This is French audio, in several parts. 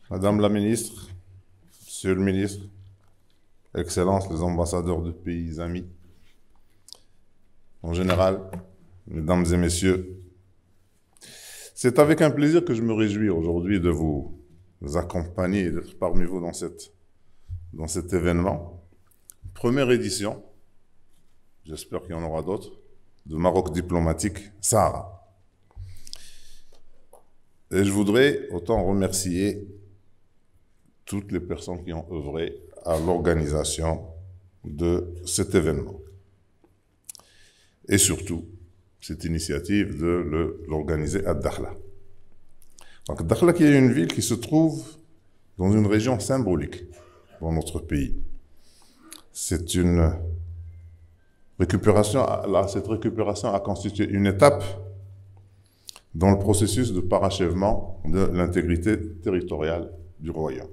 Madame la ministre, Monsieur le ministre, Excellences, les ambassadeurs de pays amis, en général, Mesdames et Messieurs, c'est avec un plaisir que je me réjouis aujourd'hui de vous accompagner et d'être parmi vous dans cet événement. Première édition, j'espère qu'il y en aura d'autres, de Maroc diplomatique Sahara. Et je voudrais autant remercier toutes les personnes qui ont œuvré à l'organisation de cet événement. Et surtout, cette initiative de l'organiser à Dakhla. Donc Dakhla qui est une ville qui se trouve dans une région symbolique dans notre pays. C'est une récupération, cette récupération a constitué une étape dans le processus de parachèvement de l'intégrité territoriale du royaume.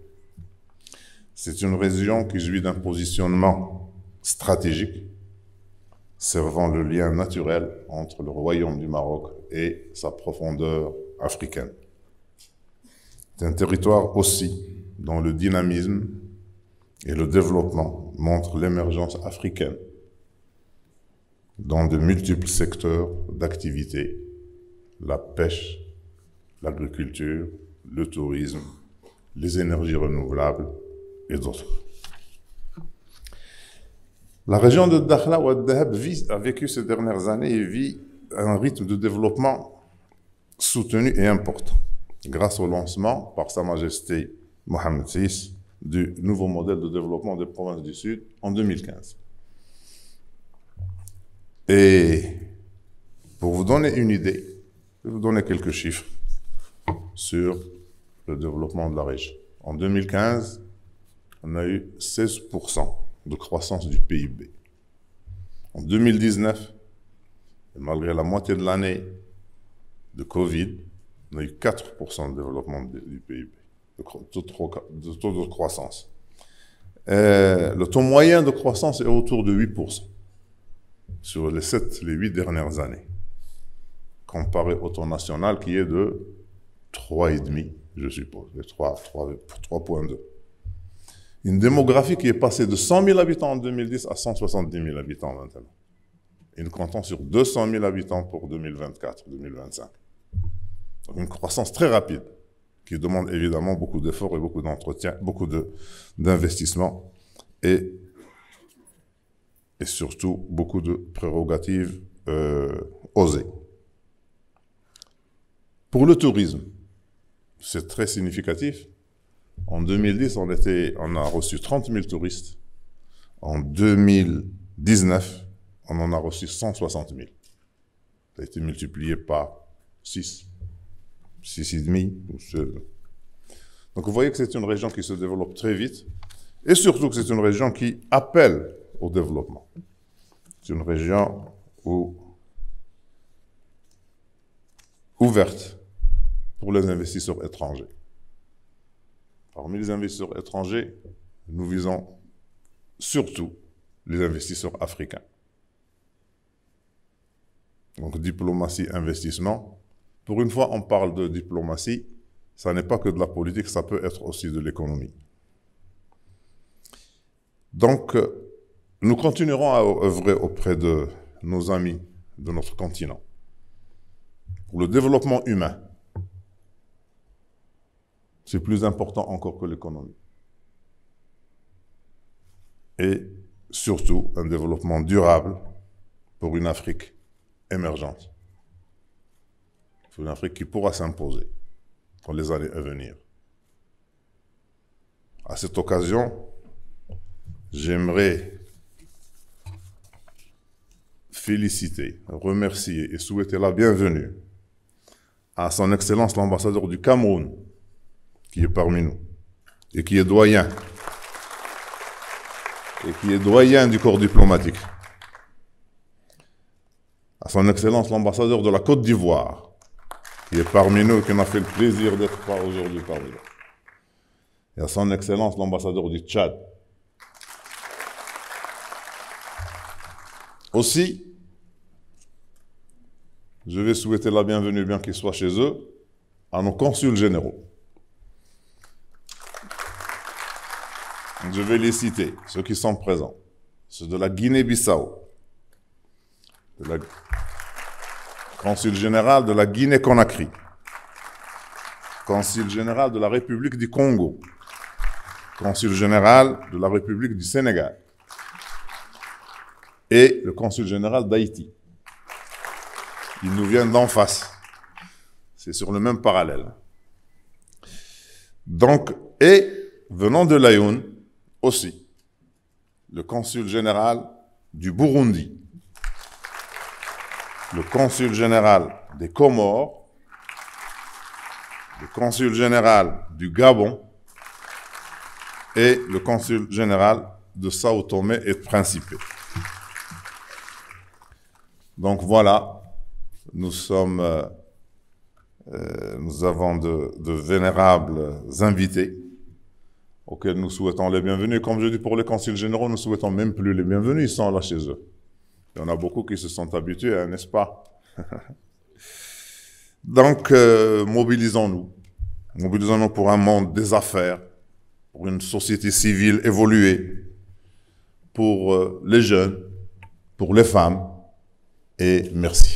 C'est une région qui jouit d'un positionnement stratégique, servant le lien naturel entre le royaume du Maroc et sa profondeur africaine. C'est un territoire aussi dont le dynamisme et le développement montrent l'émergence africaine dans de multiples secteurs d'activité, la pêche, l'agriculture, le tourisme, les énergies renouvelables et d'autres. La région de Dakhla ou Dahab a vécu ces dernières années et vit un rythme de développement soutenu et important, grâce au lancement par Sa Majesté Mohammed VI du nouveau modèle de développement des provinces du Sud en 2015. Et pour vous donner une idée, je vais vous donner quelques chiffres sur le développement de la région. En 2015, on a eu 16% de croissance du PIB. En 2019, et malgré la moitié de l'année de Covid, on a eu 4% de développement du PIB, de taux de croissance. Le taux moyen de croissance est autour de 8% sur les 8 dernières années, comparé au taux national qui est de 3,5, je suppose, 3,2. Une démographie qui est passée de 100 000 habitants en 2010 à 170 000 habitants maintenant. Et nous comptons sur 200 000 habitants pour 2024-2025. Donc une croissance très rapide qui demande évidemment beaucoup d'efforts et beaucoup d'entretien, beaucoup d'investissements et surtout beaucoup de prérogatives osées. Pour le tourisme, c'est très significatif. En 2010, on a reçu 30 000 touristes. En 2019, on en a reçu 160 000. Ça a été multiplié par 6, 6,5. Donc vous voyez que c'est une région qui se développe très vite et surtout que c'est une région qui appelle au développement. C'est une région ouverte pour les investisseurs étrangers. Parmi les investisseurs étrangers, nous visons surtout les investisseurs africains. Donc diplomatie, investissement. Pour une fois, on parle de diplomatie. Ça n'est pas que de la politique, ça peut être aussi de l'économie. Donc, nous continuerons à œuvrer auprès de nos amis de notre continent pour le développement humain. C'est plus important encore que l'économie. Et surtout, un développement durable pour une Afrique émergente. Pour une Afrique qui pourra s'imposer dans les années à venir. À cette occasion, j'aimerais féliciter, remercier et souhaiter la bienvenue à son Excellence l'ambassadeur du Cameroun, qui est parmi nous, et qui est doyen du corps diplomatique. À son Excellence l'ambassadeur de la Côte d'Ivoire, qui est parmi nous, qui m'a fait le plaisir d'être aujourd'hui parmi nous. Et à son Excellence l'ambassadeur du Tchad. Aussi, je vais souhaiter la bienvenue, bien qu'ils soient chez eux, à nos consuls généraux. Je vais les citer, ceux qui sont présents. Ceux de la Guinée-Bissau, consul général de la Guinée-Conakry, consul général de la République du Congo, consul général de la République du Sénégal et le consul général d'Haïti. Ils nous viennent d'en face. C'est sur le même parallèle. Donc, et venant de l'Aïoun aussi, le consul général du Burundi, le consul général des Comores, le consul général du Gabon et le consul général de Sao Tomé et Principe. Donc voilà, nous avons de vénérables invités auxquels nous souhaitons les bienvenus. Comme je dis pour les consuls généraux, nous ne souhaitons même plus les bienvenus, ils sont là chez eux. Il y en a beaucoup qui se sont habitués, hein, n'est-ce pas? Donc, mobilisons-nous. Mobilisons-nous pour un monde des affaires, pour une société civile évoluée, pour les jeunes, pour les femmes, et merci.